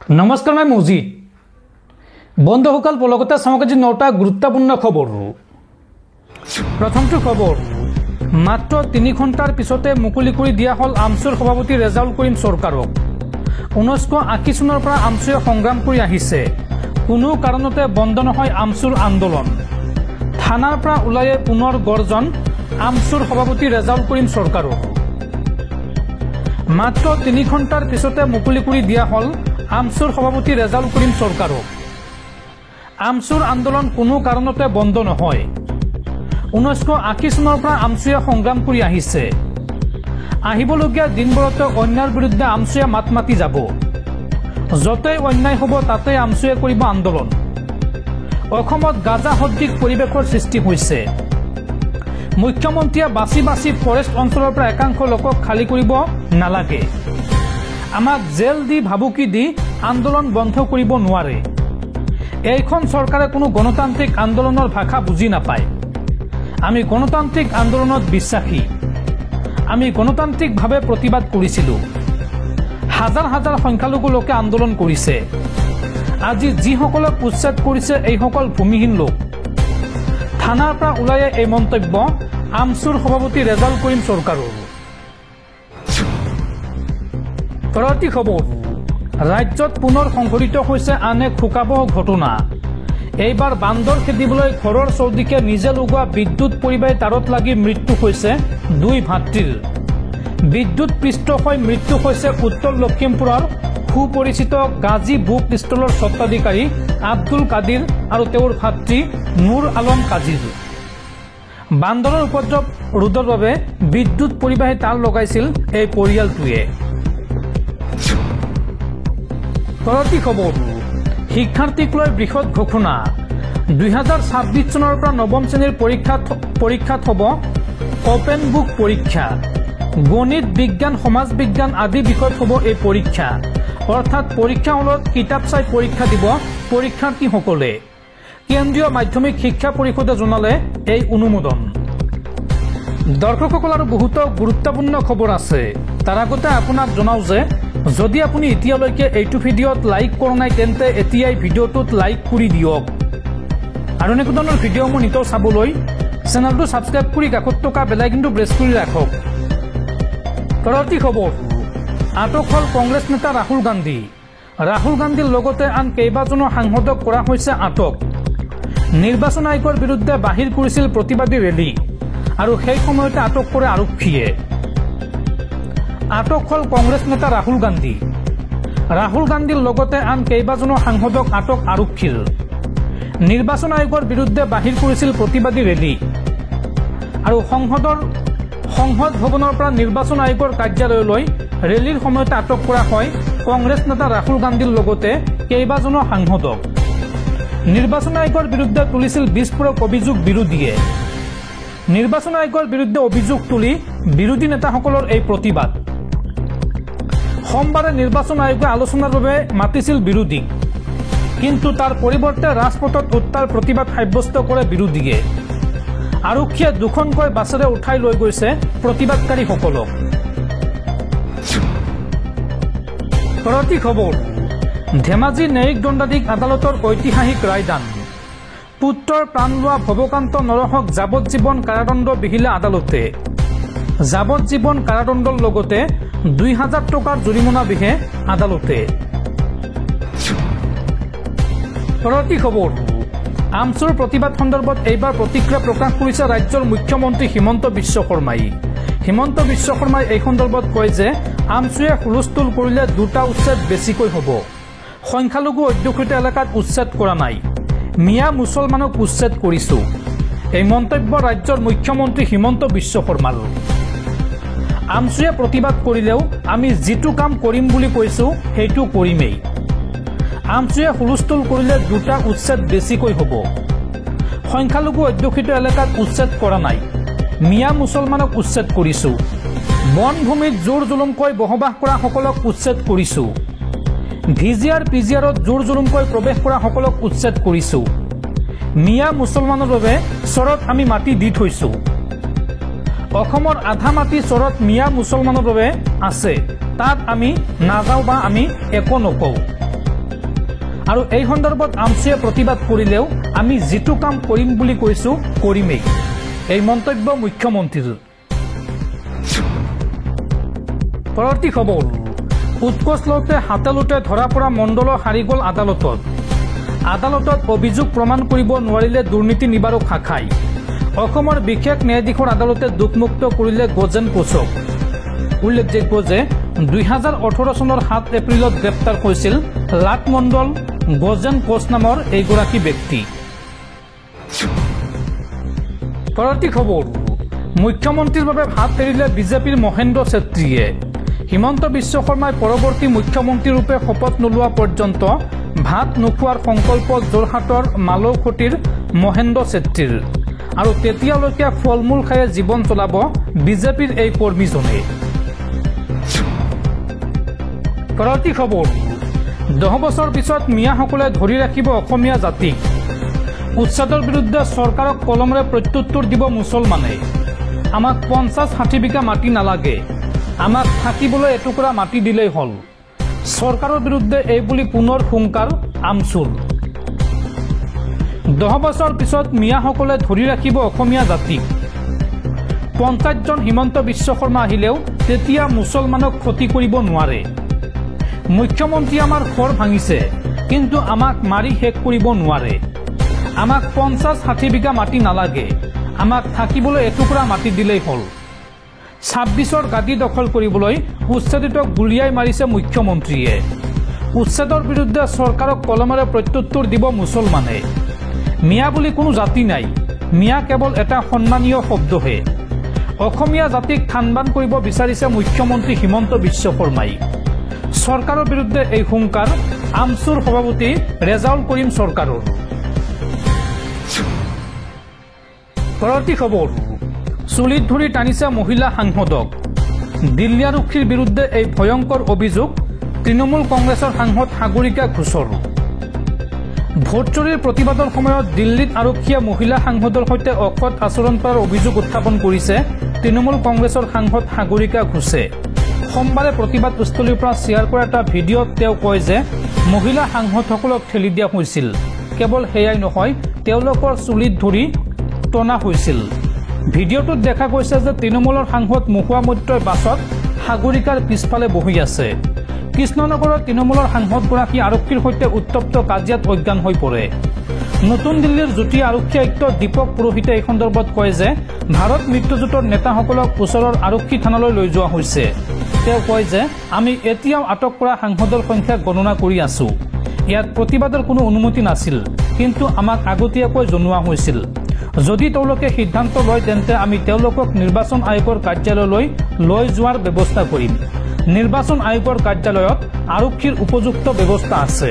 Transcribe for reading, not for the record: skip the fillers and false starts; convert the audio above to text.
नमस्कार मैं मौजिद बंधुসকল পলকতে চাওক আজি 9টা গুৰুত্বপূৰ্ণ খবৰ। প্ৰথমটো খবৰ মাত্ৰ 3 ঘণ্টাৰ পিছতে মুকলি কৰি দিয়া হল আমচুৰ সভাপতি ৰেজাউল কৰিম চৰকাৰক। 1980 চনৰ পৰা আমচুয়ে সংগ্ৰাম কৰি আহিছে, কোনো কাৰণতে বন্ধ নহয় আমচুৰ আন্দোলন। থানাৰ পৰা ওলাই পুনৰ গৰ্জন আমচুৰ সভাপতি ৰেজাউল কৰিম চৰকাৰক। মাত্ৰ 3 ঘণ্টাৰ পিছতে মুকলি কৰি দিয়া হল আমচুৰ সভাপতি ৰেজাউল কৰিম চৰকাৰক। আমচুৰ আন্দোলন কোনো কাৰণতে বন্ধ নহয়। 1980 চনৰ পৰা আমচুয়ে সংগ্ৰাম কৰি আহিছে। আহিবলগীয়া দিনবোৰতে অন্যায়ৰ বিৰুদ্ধে আমচুয়ে মাত মাতি যাব। য'তে অন্যায় হ'ব তাতে আমচুয়ে কৰিব আন্দোলন। অসমত গাজা সদৃশ পৰিৱেশৰ সৃষ্টি হৈছে। মুখ্যমন্ত্ৰীয়ে বাছি বাছি ফৰেষ্ট অঞ্চলৰ পৰা একাংশ লোকক খালী কৰিব নালাগে। আমাক জেল দি ভাবুকি দি আন্দোলন বন্ধ কৰিব নোৱাৰে। এইখন চৰকাৰে কোনো গণতান্ত্ৰিক আন্দোলনৰ ভাষা বুজি নাপায়। আমি গণতান্ত্ৰিক আন্দোলনত বিশ্বাসী। আমি গণতান্ত্ৰিকভাৱে প্ৰতিবাদ কৰিছিলোঁ। হাজাৰ হাজাৰ সংখ্যালঘু লোকে আন্দোলন কৰিছে। আজি যিসকলক উচ্ছেদ কৰিছে এইসকল ভূমিহীন লোক। থানাৰ পৰা ওলাই এই মন্তব্য আমচুৰ সভাপতি ৰেজাউল কৰিম চৰকাৰৰ। পৰৱৰ্তী খবৰ ৰাজ্যত পুনৰ সংঘটিত হৈছে আন এক শোকাবহ ঘটনা। এইবাৰ বান্দৰ খেদিবলৈ ঘৰৰ চৌদিশে নিজে লগোৱা বিদ্যুৎ পৰিবাহী তাঁৰত লাগি মৃত্যু হৈছে 2 ভাতৃৰ। বিদ্যুৎ পৃষ্ঠ হৈ মৃত্যু হৈছে উত্তৰ লখিমপুৰৰ সুপৰিচিত গাজী বুক পিষ্টলৰ স্বত্বাধিকাৰী আব্দুল কাদিৰ আৰু তেওঁৰ ভাতৃ নুৰ আলম কাজিৰ। বান্দৰৰ উপদ্ৰৱ ৰোধৰ বাবে বিদ্যুৎ পৰিবাহী তাঁৰ লগাইছিল এই পৰিয়ালটোৱে। পৰৱৰ্তী খবৰ শিক্ষাৰ্থীক লৈ বৃহৎ ঘোষণা। 2026 চনৰ পৰা 9ম শ্ৰেণীৰ পৰীক্ষাত হ'ব অপেন বুক পৰীক্ষা। গণিত, বিজ্ঞান, সমাজ বিজ্ঞান আদি বিষয়ত হ'ব এই পৰীক্ষা। অৰ্থাৎ পৰীক্ষা হলত কিতাপ চাই পৰীক্ষা দিব পৰীক্ষাৰ্থীসকলে। কেন্দ্ৰীয় মাধ্যমিক শিক্ষা পৰিষদে জনালে এই অনুমোদন। দৰ্শকসকল আৰু বহুতো গুৰুত্বপূৰ্ণ খবৰ আছে। তাৰ আগতে আপোনাক জনাওঁ যে যদি আপুনি এতিয়ালৈকে এইটো ভিডিঅ'ত লাইক কৰা নাই তেন্তে এতিয়াই ভিডিঅ'টোত লাইক কৰি দিয়ক। আৰু এনেকুৱা ধৰণৰ ভিডিঅ'সমূহ নিতৌ চাবলৈ চেনেলটো ছাবস্ক্ৰাইব কৰি কাষত থকা বেল আইকনটো প্ৰেছ কৰি ৰাখক। পৰৱৰ্তী খবৰ আটক হ'ল কংগ্ৰেছ নেতা ৰাহুল গান্ধী। ৰাহুল গান্ধীৰ লগতে আন কেইবাজনো সাংসদক কৰা হৈছে আটক। নিৰ্বাচন আয়োগৰ বিৰুদ্ধে বাহিৰ কৰিছিল প্ৰতিবাদী ৰেলী আৰু সেই সময়তে আটক কৰে আৰক্ষীয়ে। আটক হ'ল কংগ্ৰেছ নেতা ৰাহুল গান্ধী। ৰাহুল গান্ধীৰ লগতে আন কেইবাজনো সাংসদক আটক আৰক্ষীৰ। নিৰ্বাচন আয়োগৰ বিৰুদ্ধে বাহিৰ কৰিছিল প্ৰতিবাদী ৰেলী আৰু সংসদ ভৱনৰ পৰা নিৰ্বাচন আয়োগৰ কাৰ্যালয়লৈ ৰেলীৰ সময়তে আটক কৰা হয় কংগ্ৰেছ নেতা ৰাহুল গান্ধীৰ লগতে কেইবাজনো সাংসদক। নিৰ্বাচন আয়োগৰ বিৰুদ্ধে তুলিছিল বিস্ফোৰক অভিযোগ বিৰোধীয়ে। নিৰ্বাচন আয়োগৰ বিৰুদ্ধে অভিযোগ তুলি বিৰোধী নেতাসকলৰ এই প্ৰতিবাদ। সোমবাৰে নিৰ্বাচন আয়োগে আলোচনাৰ বাবে মাতিছিল বিৰোধীক, কিন্তু তাৰ পৰিৱৰ্তে ৰাজপথত উত্তাল প্ৰতিবাদ সাব্যস্ত কৰে বিৰোধীয়ে। আৰক্ষীয়ে 2খনকৈ বাছেৰে উঠাই লৈ গৈছে প্ৰতিবাদকাৰীসকলক। পৰৱৰ্তী খবৰ ধেমাজি ন্যায়িক দণ্ডাধীশ আদালতৰ ঐতিহাসিক ৰায়দান। পুত্ৰৰ প্ৰাণ লোৱা ভৱকান্ত নৰহক যাৱজ্জীৱন কাৰাদণ্ড বিহিলে আদালতে। যাৱজ্জীৱন কাৰাদণ্ডৰ লগতে 2000 টকাৰ জৰিমনা বিহে আদালতে। পৰৱৰ্তী খবৰ আমচুৰ প্ৰতিবাদ সন্দৰ্ভত এইবাৰ প্ৰতিক্ৰিয়া প্ৰকাশ কৰিছে ৰাজ্যৰ মুখ্যমন্ত্ৰী হিমন্ত বিশ্ব শৰ্মাই। হিমন্ত বিশ্ব শৰ্মাই এই সন্দৰ্ভত কয় যে আমচুয়ে হুলস্থুল কৰিলে 2টা উচ্ছেদ বেছিকৈ হ'ব। সংখ্যালঘু অধ্যুষিত এলেকাত উচ্ছেদ কৰা নাই, মিয়া মুছলমানক উচ্ছেদ কৰিছো। এই মন্তব্য ৰাজ্যৰ মুখ্যমন্ত্ৰী হিমন্ত বিশ্ব শৰ্মাৰ। আমচুয়ে প্ৰতিবাদ কৰিলেও আমি যিটো কাম কৰিম বুলি কৈছো সেইটো কৰিমেই। আমচুয়ে হুলস্থুল কৰিলে 2টা উচ্ছেদ বেছিকৈ হ'ব। সংখ্যালঘু অধ্যুষিত এলেকাত উচ্ছেদ কৰা নাই, মিয়া মুছলমানক উচ্ছেদ কৰিছো। বনভূমিত জোৰ জুলুমকৈ বসবাস কৰা সকলক উচ্ছেদ কৰিছো। ভিজিআৰ পিজিআৰত জোৰ জুলুমকৈ প্ৰৱেশ কৰা সকলক উচ্ছেদ কৰিছো। মিয়া মুছলমানৰ বাবে চৰত আমি মাটি দি থৈছো। অসমৰ আধা মাটি চৰত মিয়া মুছলমানৰ বাবে আছে, তাত আমি নাযাওঁ বা আমি একো নকওঁ। আৰু এই সন্দৰ্ভত আমচুৱে প্ৰতিবাদ কৰিলেও আমি যিটো কাম কৰিম বুলি কৈছো কৰিমেই এই মন্তব্য মুখ্যমন্ত্ৰীৰ পৰৱৰ্তী খবৰ উৎকোচ লওঁতে হাতে লুটে ধৰা পৰা মণ্ডল হাৰি গ'ল আদালতত অভিযোগ প্ৰমাণ কৰিব নোৱাৰিলে দুৰ্নীতি নিবাৰক শাখাই অসমৰ বিশেষ ন্যায়াধীশৰ আদালতে দুখমুক্ত কৰিলে গজেন কোচক উল্লেখযোগ্য যে 2018 চনৰ 7 এপ্ৰিলত গ্ৰেপ্তাৰ হৈছিল লাট মণ্ডল গজেন কোচ নামৰ এইগৰাকী ব্যক্তি পৰৱৰ্তী খবৰ মুখ্যমন্ত্ৰীৰ বাবে ভাত এৰিলে বিজেপিৰ মহেন্দ্ৰ ছেত্ৰীয়ে হিমন্ত বিশ্ব শৰ্মাই পৰৱৰ্তী মুখ্যমন্ত্ৰী ৰূপে শপত নোলোৱা পৰ্যন্ত ভাত নোখোৱাৰ সংকল্প যোৰহাটৰ মালৌখুটিৰ মহেন্দ্ৰ ছেত্ৰীৰ আৰু তেতিয়ালৈকে ফলমূল খাই জীৱন চলাব বিজেপিৰ এই কৰ্মীজনে পৰৱৰ্তী খবৰ 10 বছৰ পিছত মিয়াসকলে ধৰি ৰাখিব অসমীয়া জাতিক উচ্ছেদৰ বিৰুদ্ধে চৰকাৰক কলমেৰে প্ৰত্যুত্তৰ দিব মুছলমানে আমাক 50-60 বিঘা মাটি নালাগে আমাক থাকিবলৈ এটুকুৰা মাটি দিলেই হ'ল চৰকাৰৰ বিৰুদ্ধে এই বুলি পুনৰ হুংকাৰ আমচুৰ 10 বছৰ পিছত মিয়াসকলে ধৰি ৰাখিব অসমীয়া জাতিক 50 জন হিমন্ত বিশ্ব শৰ্মা আহিলেও তেতিয়া মুছলমানক ক্ষতি কৰিব নোৱাৰে মুখ্যমন্ত্ৰী আমাৰ ঘৰ ভাঙিছে কিন্তু আমাক মাৰি শেষ কৰিব নোৱাৰে আমাক 50-60 বিঘা মাটি নালাগে আমাক থাকিবলৈ এটুকুৰা মাটি দিলেই হ'ল 26ৰ গাদী দখল কৰিবলৈ উচ্ছেদিতক গুলিয়াই মাৰিছে মুখ্যমন্ত্ৰীয়ে উচ্ছেদৰ বিৰুদ্ধে চৰকাৰক কলমেৰে প্ৰত্যুত্তৰ দিব মুছলমানে মিয়া বুলি কোনো জাতি নাই মিয়া কেৱল এটা সন্মানীয় শব্দহে অসমীয়া জাতিক থানবান কৰিব বিচাৰিছে মুখ্যমন্ত্ৰী হিমন্ত বিশ্ব শৰ্মাই চৰকাৰৰ বিৰুদ্ধে এই হুংকাৰ আমচুৰ সভাপতি ৰেজাউল কৰিম চৰকাৰৰ পৰৱৰ্তী খবৰ চুলিত ধৰি টানিছে মহিলা সাংসদক দিল্লী আৰক্ষীৰ বিৰুদ্ধে এই ভয়ংকৰ অভিযোগ তৃণমূল কংগ্ৰেছৰ সাংসদ সাগৰিকা ঘোষৰ ভোট চুৰিৰ প্ৰতিবাদৰ সময়ত দিল্লীত আৰক্ষীয়ে মহিলা সাংসদৰ সৈতে অসৎ আচৰণ কৰাৰ অভিযোগ উত্থাপন কৰিছে তৃণমূল কংগ্ৰেছৰ সাংসদ সাগৰিকা ঘোষে সোমবাৰে প্ৰতিবাদস্থলীৰ পৰা শ্বেয়াৰ কৰা এটা ভিডিঅ'ত তেওঁ কয় যে মহিলা সাংসদসকলক ঠেলি দিয়া হৈছিল কেৱল সেয়াই নহয় তেওঁলোকৰ চুলিত ধৰি টনা হৈছিল ভিডিঅ'টোত দেখা গৈছে যে তৃণমূলৰ সাংসদ মুখুৱা মৈত্ৰই বাছত সাগৰিকাৰ পিছফালে বহি আছে কৃষ্ণনগৰৰ তৃণমূলৰ সাংসদগৰাকী আৰক্ষীৰ সৈতে উত্তপ্ত কাজিয়াত অজ্ঞান হৈ পৰে নতুন দিল্লীৰ যুটীয়া আৰক্ষী আয়ুক্ত দীপক পুৰোহিতে এই সন্দৰ্ভত কয় যে ভাৰত মিত্ৰজোঁটৰ নেতাসকলক ওচৰৰ আৰক্ষী থানালৈ লৈ যোৱা হৈছে তেওঁ কয় যে আমি এতিয়াও আটক কৰা সাংসদৰ সংখ্যা গণনা কৰি আছো ইয়াত প্ৰতিবাদৰ কোনো অনুমতি নাছিল কিন্তু আমাক আগতীয়াকৈ জনোৱা হৈছিল যদি তেওঁলোকে সিদ্ধান্ত লয় তেন্তে আমি তেওঁলোকক নিৰ্বাচন আয়োগৰ কাৰ্যালয়লৈ লৈ যোৱাৰ ব্যৱস্থা কৰিম নিৰ্বাচন আয়োগৰ কাৰ্যালয়ত আৰক্ষীৰ উপযুক্ত ব্যৱস্থা আছে